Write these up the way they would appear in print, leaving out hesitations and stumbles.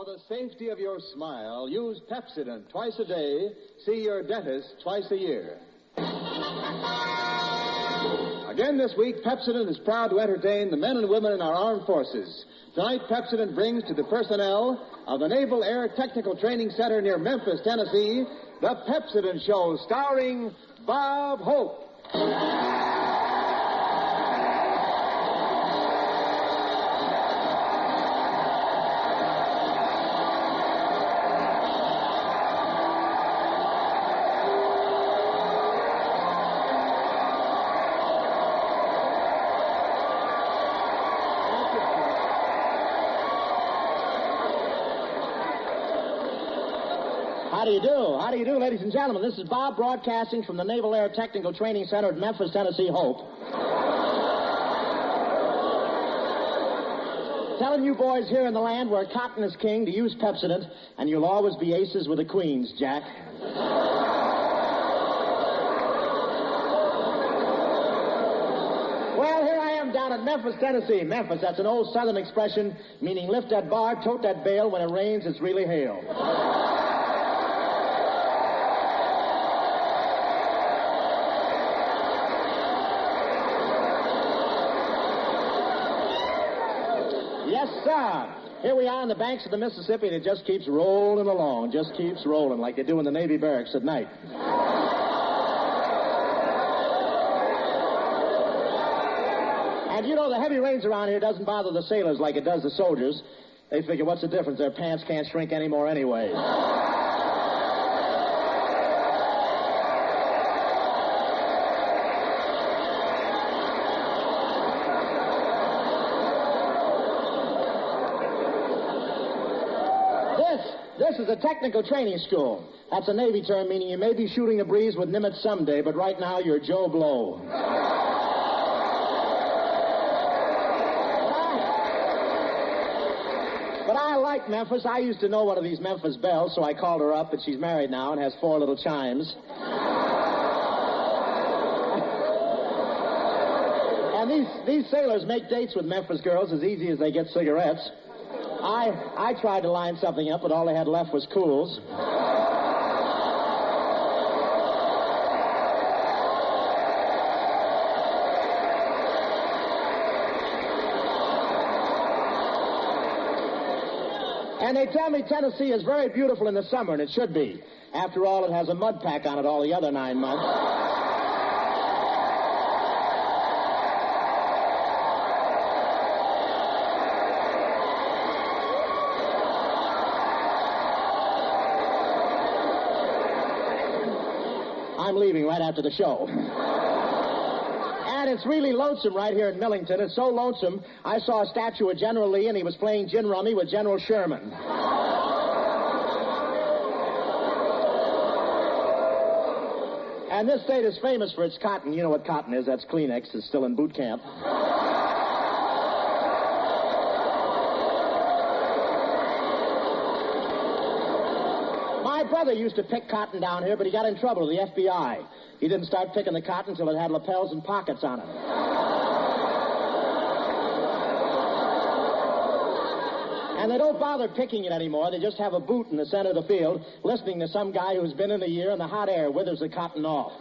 For the safety of your smile, use Pepsodent twice a day. See your dentist twice a year. Again this week, Pepsodent is proud to entertain the men and women in our armed forces. Tonight, Pepsodent brings to the personnel of the Naval Air Technical Training Center near Memphis, Tennessee, the Pepsodent Show, starring Bob Hope. How do you do, ladies and gentlemen? This is Bob broadcasting from the Naval Air Technical Training Center at Memphis, Tennessee, Hope. Telling you boys here in the land where cotton is king to use Pepsodent, and you'll always be aces with the queens, Jack. Well, here I am down at Memphis, Tennessee. Memphis, that's an old Southern expression meaning lift that bar, tote that bale. When it rains, it's really hail. Yes, sir. Here we are on the banks of the Mississippi, and it just keeps rolling along, just keeps rolling like they do in the Navy barracks at night. And you know, the heavy rains around here doesn't bother the sailors like it does the soldiers. They figure, what's the difference? Their pants can't shrink anymore anyway. This is a technical training school. That's a Navy term meaning you may be shooting a breeze with Nimitz someday, but right now you're Joe Blow. But I like Memphis. I used to know one of these Memphis belles, so I called her up, and she's married now and has 4 little chimes. And these sailors make dates with Memphis girls as easy as they get cigarettes. I tried to line something up, but all they had left was Cools. And they tell me Tennessee is very beautiful in the summer, and it should be. After all, it has a mud pack on it all the other 9 months. I'm leaving right after the show. And it's really lonesome right here in Millington. It's so lonesome, I saw a statue of General Lee, and he was playing gin rummy with General Sherman. And this state is famous for its cotton. You know what cotton is. That's Kleenex. It's still in boot camp. My brother used to pick cotton down here, but he got in trouble with the FBI. He didn't start picking the cotton until it had lapels and pockets on it. And they don't bother picking it anymore. They just have a boot in the center of the field, listening to some guy who's been in a year, and the hot air withers the cotton off.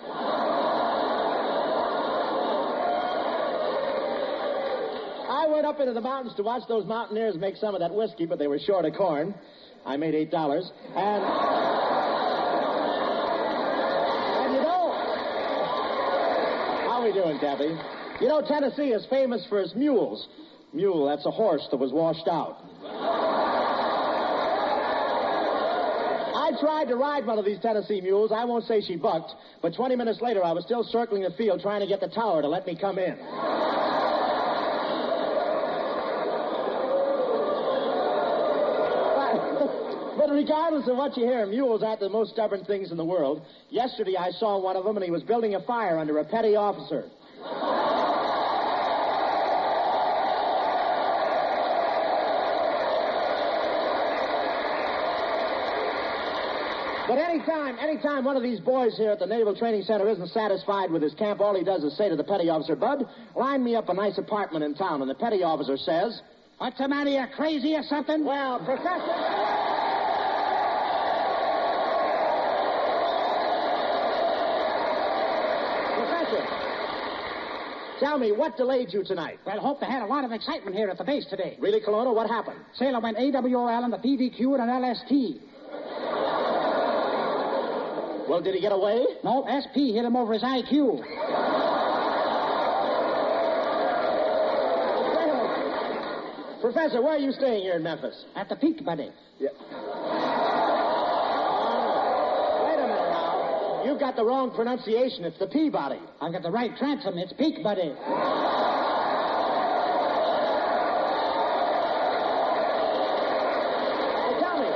I went up into the mountains to watch those mountaineers make some of that whiskey, but they were short of corn. I made $8. And you know, how we doing, Kathy? You know, Tennessee is famous for its mules. Mule, that's a horse that was washed out. I tried to ride one of these Tennessee mules. I won't say she bucked, but 20 minutes later, I was still circling the field trying to get the tower to let me come in. But regardless of what you hear, mules aren't the most stubborn things in the world. Yesterday, I saw one of them, and he was building a fire under a petty officer. But anytime one of these boys here at the Naval Training Center isn't satisfied with his camp, all he does is say to the petty officer, "Bud, line me up a nice apartment in town." And the petty officer says, What's the matter? You crazy or something? Well, Professor... Tell me, what delayed you tonight? Well, hope they had a lot of excitement here at the base today. Really, Colonna? What happened? Sailor went AWOL and the PDQ and an LST. Well, did he get away? No, SP hit him over his IQ. Professor, where are you staying here in Memphis? At the Peak, buddy. Yeah. Wait a minute now. You've got the wrong pronunciation. It's the Peabody. I've got the right transom. It's Peak, buddy. Tell me,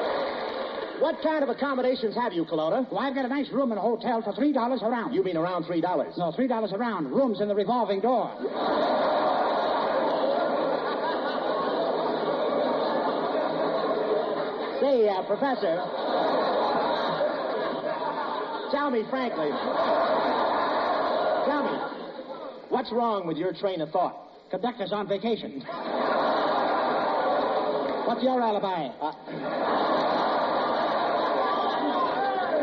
what kind of accommodations have you, Colonna? Well, I've got a nice room in a hotel for $3 a round. You mean around $3? No, $3 a round. Rooms in the revolving door. Say, Professor, tell me frankly, what's wrong with your train of thought? Conductor's on vacation. What's your alibi?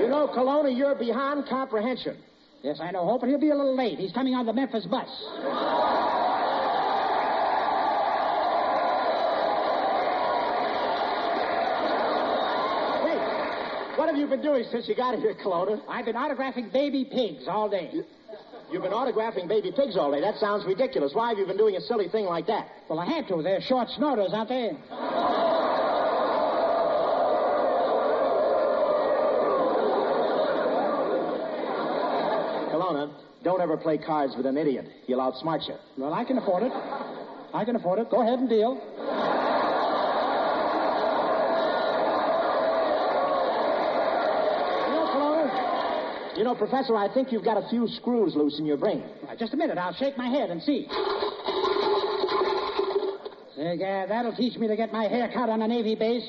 You know, Colonna, you're beyond comprehension. Yes, I know, Hope, but he'll be a little late. He's coming on the Memphis bus. What have you been doing since you got here, Colonna? I've been autographing baby pigs all day. You've been autographing baby pigs all day. That sounds ridiculous. Why have you been doing a silly thing like that? Well, I had to. They're short snorters, aren't they? Colonna, don't ever play cards with an idiot. He'll outsmart you. Well, I can afford it. Go ahead and deal. You know, Professor, I think you've got a few screws loose in your brain. Right, just a minute. I'll shake my head and see. Yeah, that'll teach me to get my hair cut on a Navy base.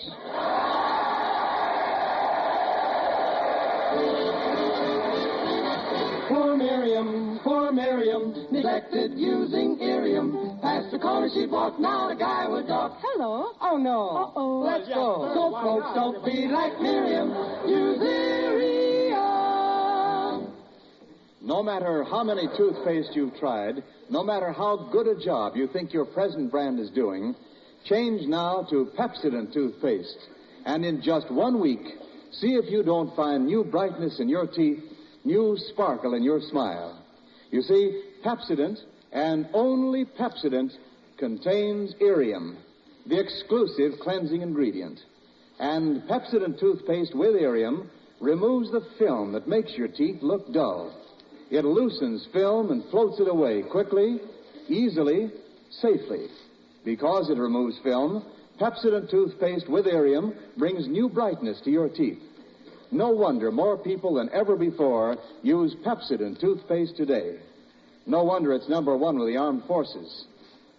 Poor Miriam, neglected using Areum. Past the corner she'd walk, now the guy would talk. Hello. Oh, no. Uh-oh. Let's go. So, folks, don't be like Miriam. Use Areum. No matter how many toothpaste you've tried, no matter how good a job you think your present brand is doing, change now to Pepsodent Toothpaste. And in just 1 week, see if you don't find new brightness in your teeth, new sparkle in your smile. You see, Pepsodent, and only Pepsodent, contains Areum, the exclusive cleansing ingredient. And Pepsodent Toothpaste with Areum removes the film that makes your teeth look dull. It loosens film and floats it away quickly, easily, safely. Because it removes film, Pepsodent Toothpaste with Areum brings new brightness to your teeth. No wonder more people than ever before use Pepsodent Toothpaste today. No wonder it's number one with the armed forces.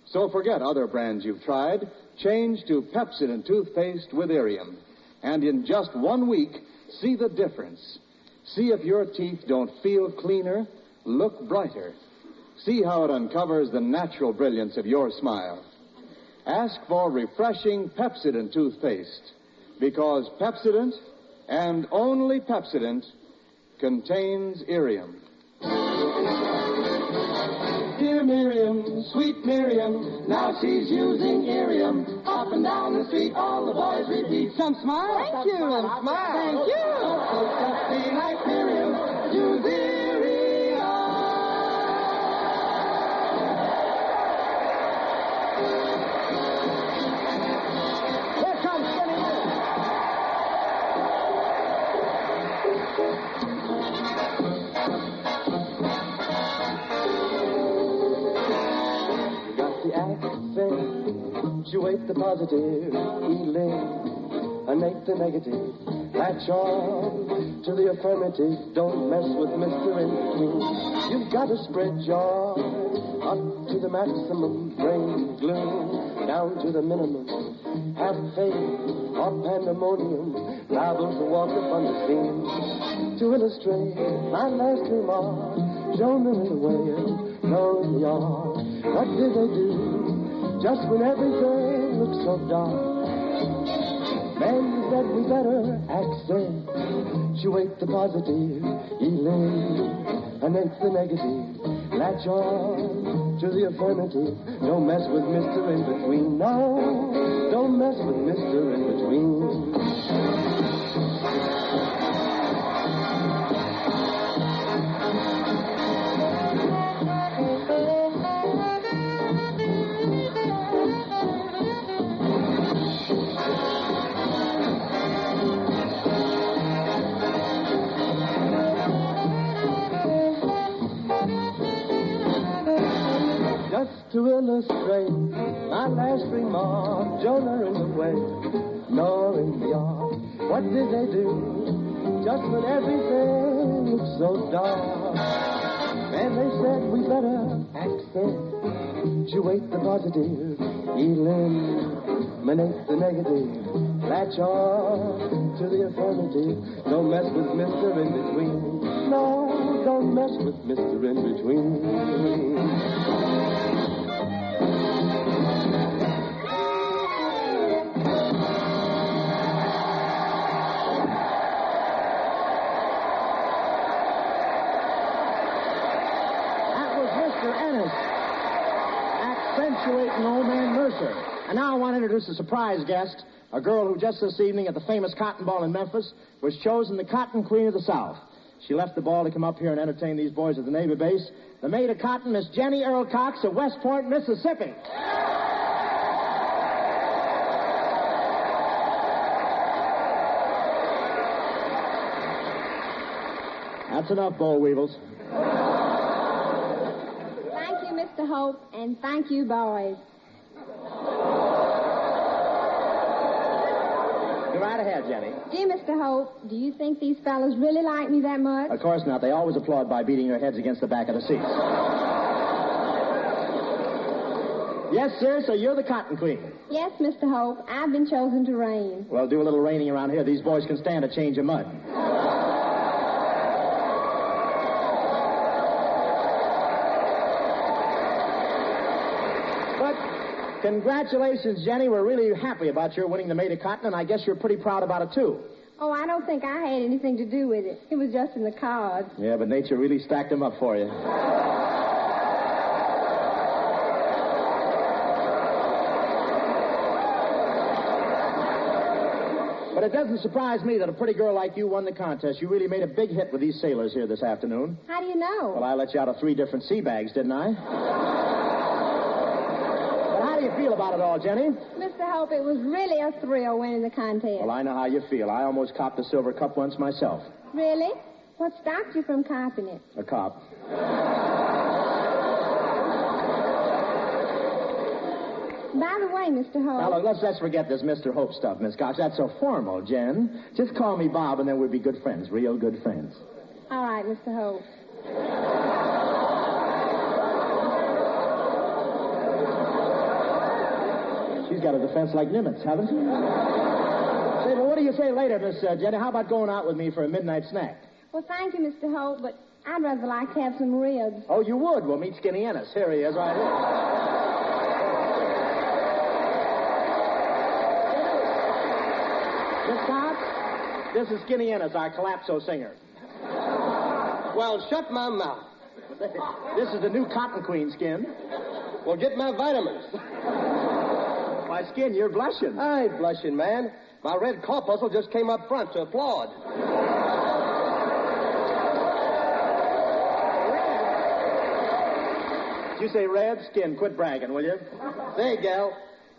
So forget other brands you've tried. Change to Pepsodent Toothpaste with Areum. And in just 1 week, see the difference. See if your teeth don't feel cleaner, look brighter. See how it uncovers the natural brilliance of your smile. Ask for refreshing Pepsodent Toothpaste, because Pepsodent, and only Pepsodent, contains Areum. Dear Miriam, sweet Miriam, now she's using Areum. Up and down the street, all the boys repeat. Some smile? Thank you. Smile. Thank you. Oh, just be like Miriam. Use Areum. Here comes Skinny Lou. Punctuate the positive, eliminate the negative. Latch on to the affirmative. Don't mess with Mr. In-Between. You've got to spread joy up to the maximum. Bring gloom down to the minimum. Have faith or pandemonium. Liable to walk upon the scene. To illustrate my last remark, Joan and the whale, Lord, y'all. What did they do? Just when everything looks so dark. Men said we better accentuate the positive, eliminate the negative, latch on to the affirmative. Don't mess with Mr. In-Between. No, don't mess with Mr. In-Between. To illustrate my last remark, Jonah in the whale, Noah in the ark. What did they do just when everything looked so dark? And they said we better accentuate the positive, eliminate the negative, latch on to the affirmative. Don't mess with Mr. In-Between. No, don't mess with Mr. In-Between. Accentuating Old Man Mercer. And now I want to introduce a surprise guest, a girl who just this evening at the famous Cotton Ball in Memphis was chosen the Cotton Queen of the South. She left the ball to come up here and entertain these boys at the Navy base. The Maid of Cotton, Miss Jenny Earl Cox of West Point, Mississippi. That's enough, boll weevils. Thank you, Mr. Hope, and thank you, boys. Go right ahead, Jenny. Dear Mr. Hope, do you think these fellas really like me that much? Of course not. They always applaud by beating their heads against the back of the seats. Yes, sir, so you're the Cotton Queen. Yes, Mr. Hope, I've been chosen to reign. Well, do a little raining around here. These boys can stand a change of mud. Congratulations, Jenny. We're really happy about your winning the Maid of Cotton, and I guess you're pretty proud about it, too. Oh, I don't think I had anything to do with it. It was just in the cards. Yeah, but nature really stacked them up for you. But it doesn't surprise me that a pretty girl like you won the contest. You really made a big hit with these sailors here this afternoon. How do you know? Well, I let you out of 3 different sea bags, didn't I? How do you feel about it all, Jenny? Mr. Hope, it was really a thrill winning the contest. Well, I know how you feel. I almost copped a silver cup once myself. Really? What stopped you from copping it? A cop. By the way, Mr. Hope... Now, look, let's forget this Mr. Hope stuff, Miss Cox. That's so formal, Jen. Just call me Bob, and then we'll be good friends, real good friends. All right, Mr. Hope. She's got a defense like Nimitz, haven't she? Say, well, what do you say later, Miss Jenny? How about going out with me for a midnight snack? Well, thank you, Mr. Hope, but I'd rather like to have some ribs. Oh, you would? Well, meet Skinny Ennis. Here he is, right here. Miss Cox, this is Skinny Ennis, our calypso singer. Well, shut my mouth. This is the new Cotton Queen, Skin. Well, get my vitamins. Why, Skin, you're blushing. I ain't blushing, man. My red corpuscle just came up front to applaud. Did you say red? Skin, quit bragging, will you? Say, gal,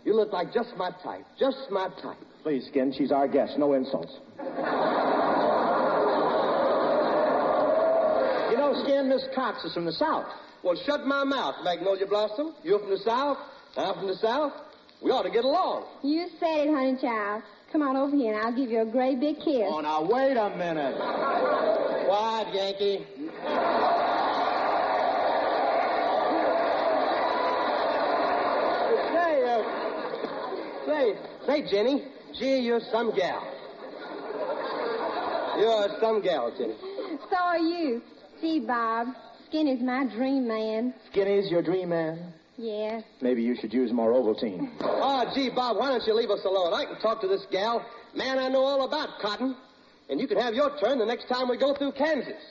you look like just my type. Just my type. Please, Skin, she's our guest. No insults. You know, Skin, Miss Cox is from the South. Well, shut my mouth, Magnolia Blossom. You're from the South. I'm from the South. We ought to get along. You said it, honey child. Come on over here, and I'll give you a great big kiss. Oh, now, wait a minute. Quiet, Yankee. Say, Jenny. Gee, you're some gal. You're some gal, Jenny. So are you. See, Bob, Skinny's my dream man. Skinny's your dream man? Yes. Maybe you should use more Ovaltine. Oh, gee, Bob, why don't you leave us alone? I can talk to this gal. Man, I know all about cotton. And you can have your turn the next time we go through Kansas.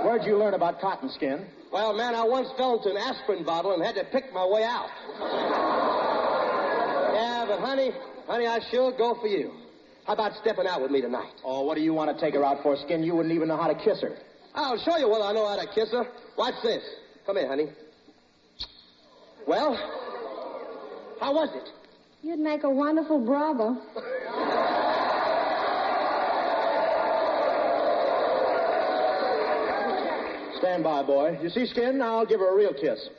Where'd you learn about cotton skin? Well, man, I once fell into an aspirin bottle and had to pick my way out. Yeah, but honey, I sure go for you. How about stepping out with me tonight? Oh, what do you want to take her out for, Skin? You wouldn't even know how to kiss her. I'll show you whether I know how to kiss her. Watch this. Come here, honey. Well, how was it? You'd make a wonderful brother. Stand by, boy. You see, Skin? Now I'll give her a real kiss.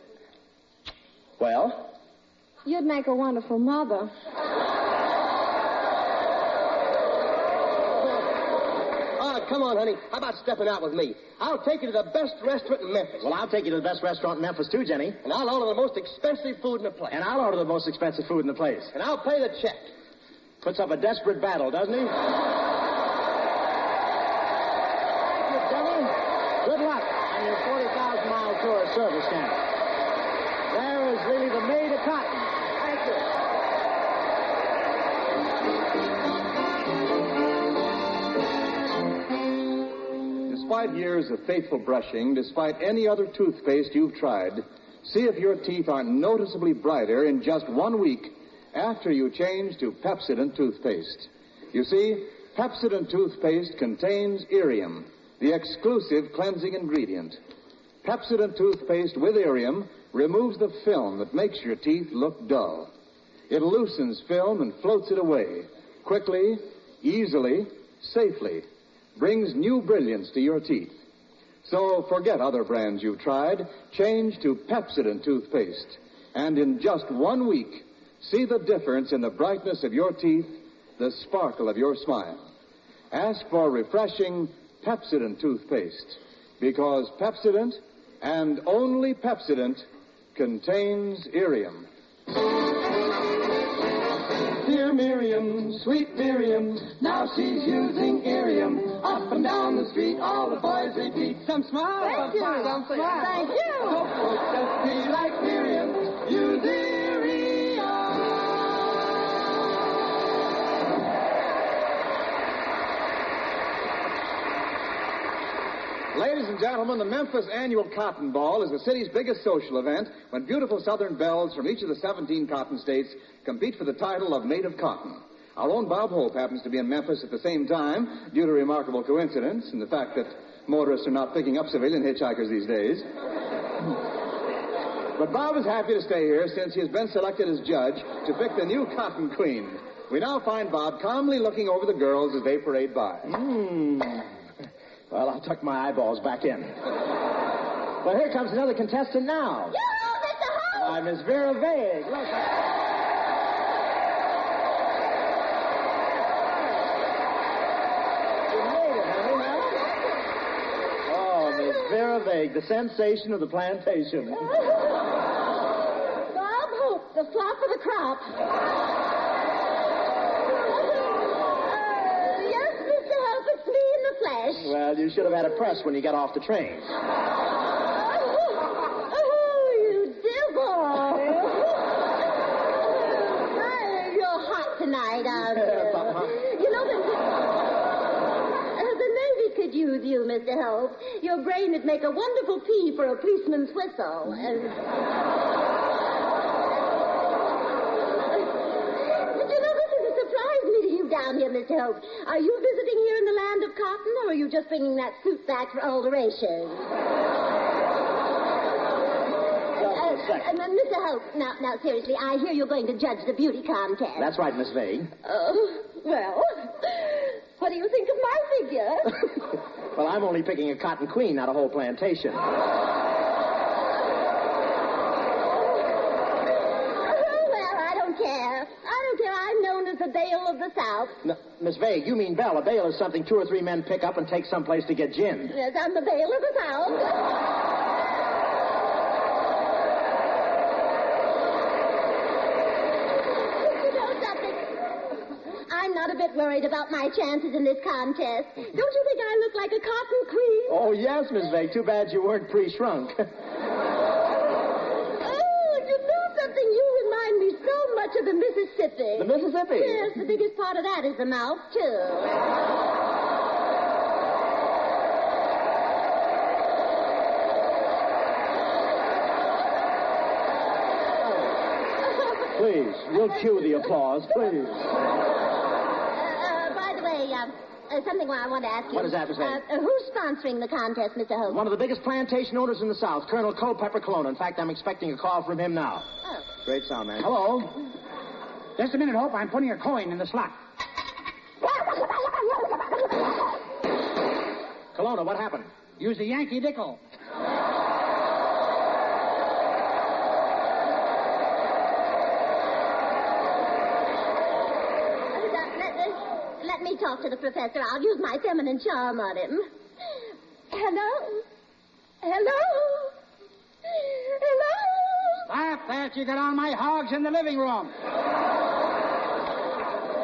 Well? You'd make a wonderful mother. Come on, honey. How about stepping out with me? I'll take you to the best restaurant in Memphis. Well, I'll take you to the best restaurant in Memphis, too, Jenny. And I'll order the most expensive food in the place. And I'll order the most expensive food in the place. And I'll pay the check. Puts up a desperate battle, doesn't he? Thank you, Jenny. Good luck on your 40,000-mile tour of service camp. There is really the maid of cotton. Thank you. Despite years of faithful brushing, despite any other toothpaste you've tried, see if your teeth aren't noticeably brighter in just 1 week after you change to Pepsodent Toothpaste. You see, Pepsodent Toothpaste contains Areum, the exclusive cleansing ingredient. Pepsodent Toothpaste with Areum removes the film that makes your teeth look dull. It loosens film and floats it away, quickly, easily, safely. Brings new brilliance to your teeth. So forget other brands you've tried. Change to Pepsodent Toothpaste. And in just 1 week, see the difference in the brightness of your teeth, the sparkle of your smile. Ask for refreshing Pepsodent Toothpaste. Because Pepsodent, and only Pepsodent, contains Areum. Dear Miriam, sweet Miriam, now she's using Areum. Up and down the street, all the boys repeat, some smile, Thank you. some smile. Thank you. So folks just be like Miriam, use Areum. Ladies and gentlemen, the Memphis Annual Cotton Ball is the city's biggest social event when beautiful Southern belles from each of the 17 cotton states compete for the title of Maid of Cotton. Our own Bob Hope happens to be in Memphis at the same time due to a remarkable coincidence and the fact that motorists are not picking up civilian hitchhikers these days. But Bob is happy to stay here since he has been selected as judge to pick the new Cotton Queen. We now find Bob calmly looking over the girls as they parade by. Well, I'll tuck my eyeballs back in. Well, here comes another contestant now. Hello, Mr. Hope. Why, Miss Vera Vague. Look. You made it, honey, huh? Oh, Miss Vera Vague, the sensation of the plantation. Bob Hope, the flop of the crop. Yes, Mr. Hope, it's me in the flesh. Well, you should have had a press when you got off the train. Oh, you dear boy. You're hot tonight, aren't you? You know, the Navy could use you, Mr. Hope. Your brain would make a wonderful pea for a policeman's whistle. And... But you know, this is a surprise meeting you down here, Mr. Hope. Are you visiting here in the land of cotton, or are you just bringing that suit back for alteration? And then, Mr. Hope, now, seriously, I hear you're going to judge the beauty contest. That's right, Miss Vague. Well, what do you think of my figure? Well, I'm only picking a cotton queen, not a whole plantation. Well, I don't care. I'm known as the Bale of the South. No, Miss Vague, you mean Belle. A bale is something 2 or 3 men pick up and take someplace to get ginned. Yes, I'm the Bale of the South. You know something? I'm not a bit worried about my chances in this contest. Don't you think I look like a cotton queen? Oh, yes, Miss Vague. Too bad you weren't pre-shrunk. Oh, you know something? You remind me so much of the Mississippi. The Mississippi? Yes, the biggest part of that is the mouth, too. Please, we'll cue the applause, please. By the way, something I want to ask you. What is that, Miss Vague? Who's sponsoring the contest, Mr. Hope? One of the biggest plantation owners in the South, Colonel Culpepper Colonna. In fact, I'm expecting a call from him now. Oh. Great sound, man. Hello. Just a minute, Hope. I'm putting a coin in the slot. Colonna, what happened? Use the Yankee Dickel. Let me talk to the professor. I'll use my feminine charm on him. Hello? Hello? Hello? Stop that. You got all my hogs in the living room.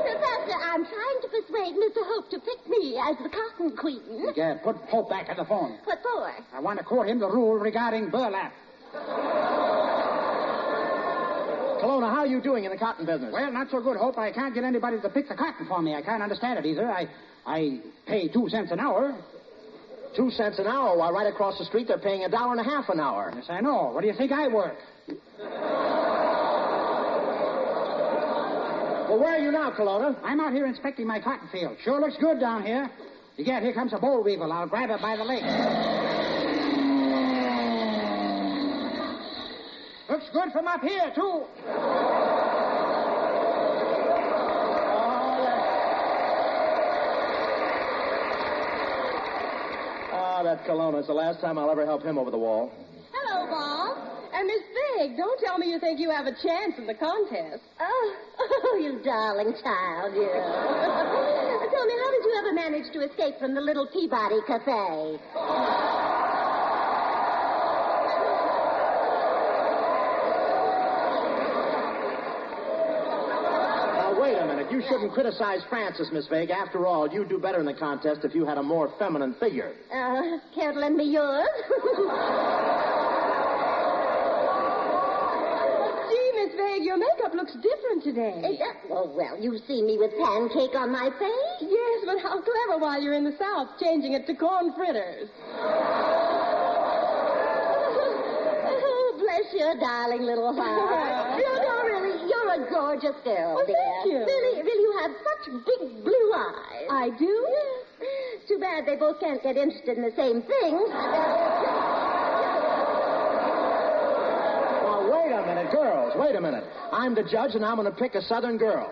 Professor, I'm trying to persuade Mr. Hope to pick me as the cotton queen. Yeah, put Hope back on the phone. What for? I want to quote him the rule regarding burlap. Colonna, how are you doing in the cotton business? Well, not so good, Hope. I can't get anybody to pick the cotton for me. I can't understand it either. I pay 2 cents an hour. 2 cents an hour, while right across the street they're paying $1.50 an hour. Yes, I know. What do you think I work? Well, where are you now, Colonna? I'm out here inspecting my cotton field. Sure looks good down here. You get, here comes a boll weevil. I'll grab it by the leg. Looks good from up here, too. That Colonna is the last time I'll ever help him over the wall. Hello, Bob. And Miss Big, don't tell me you think you have a chance in the contest. Oh, you darling child, you. Tell me, how did you ever manage to escape from the little Peabody Cafe? Wait a minute. You shouldn't criticize Francis, Miss Vague. After all, you'd do better in the contest if you had a more feminine figure. Care to lend me yours? Gee, Miss Vague, your makeup looks different today. Well, you've seen me with pancake on my face. Yes, but how clever while you're in the South, changing it to corn fritters. Oh, bless your darling little heart. You're a gorgeous girl, Oh, dear. thank you. Really, you have such big blue eyes. I do? Yes. It's too bad they both can't get interested in the same thing. Now, wait a minute, girls. Wait a minute. I'm the judge, and I'm going to pick a Southern girl.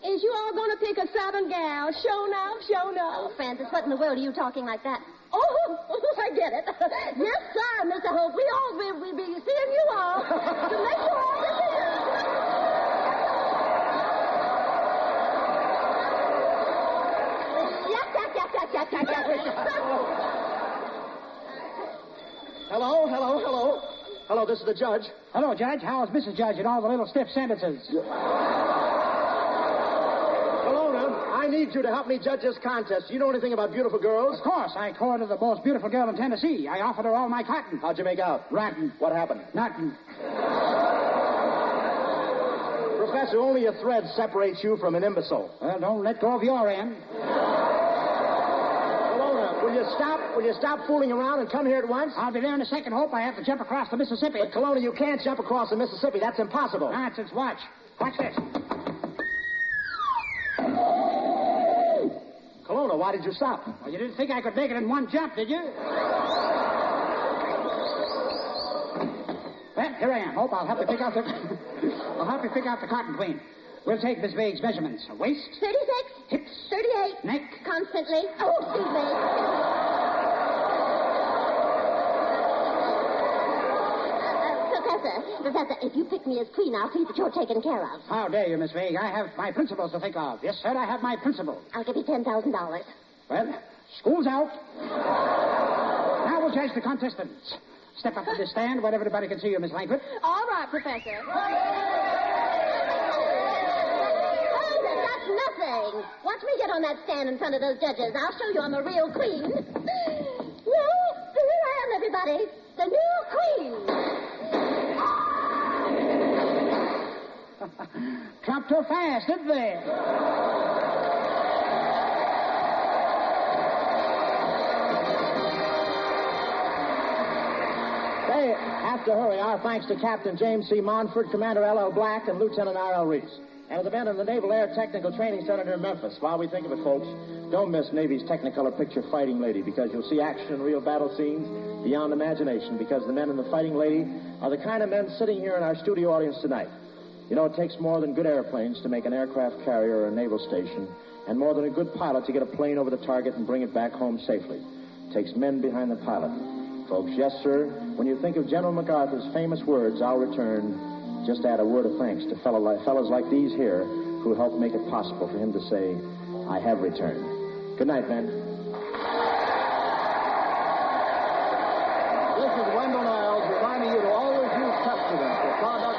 Is you all going to pick a Southern gal? Show now, show now. Oh, Francis, what in the world are you talking like that? Oh, I get it. Yes, sir, Mr. Hope. We'll be seeing you all to make you all Hello. Hello, this is the judge. Hello, Judge. How's Mrs. Judge and all the little stiff sentences? Colonna, I need you to help me judge this contest. Do you know anything about beautiful girls? Of course. I courted the most beautiful girl in Tennessee. I offered her all my cotton. How'd you make out? Rotten. What happened? Nothing. Professor, only a thread separates you from an imbecile. Well, don't let go of your end. Will you stop fooling around and come here at once? I'll be there in a second, Hope. I have to jump across the Mississippi. But, Colonna, you can't jump across the Mississippi. That's impossible. Nonsense. Watch. Watch this. Colonna, why did you stop? Well, you didn't think I could make it in one jump, did you? Well, here I am, Hope. I'll help you pick out the cotton queen. We'll take Miss Vague's measurements. Waist. 36. Hips. 38. Neck. Constantly. Oh, excuse me. Professor, if you pick me as queen, I'll see that you're taken care of. How dare you, Miss Vague? I have my principles to think of. Yes, sir, I have my principles. I'll give you $10,000. Well, school's out. Now we'll judge the contestants. Step up to this stand where everybody can see you, Miss Langford. All right, Professor. Hold it, That's nothing. Watch me get on that stand in front of those judges. I'll show you I'm a real queen. Well, here I am, everybody. The new queen. Dropped her fast, didn't they? They have to hurry. Our thanks to Captain James C. Monfort, Commander L.L. Black, and Lieutenant R.L. Reese. And to the men in the Naval Air Technical Training Center near Memphis. While we think of it, folks, don't miss Navy's Technicolor picture Fighting Lady, because you'll see action and real battle scenes beyond imagination, because the men in the Fighting Lady are the kind of men sitting here in our studio audience tonight. You know, it takes more than good airplanes to make an aircraft carrier or a naval station, and more than a good pilot to get a plane over the target and bring it back home safely. It takes men behind the pilot. Folks, yes, sir, when you think of General MacArthur's famous words, I'll return, just add a word of thanks to fellows like these here who helped make it possible for him to say, I have returned. Good night, men. This is Wendell Niles reminding you to always use Pepsodent for product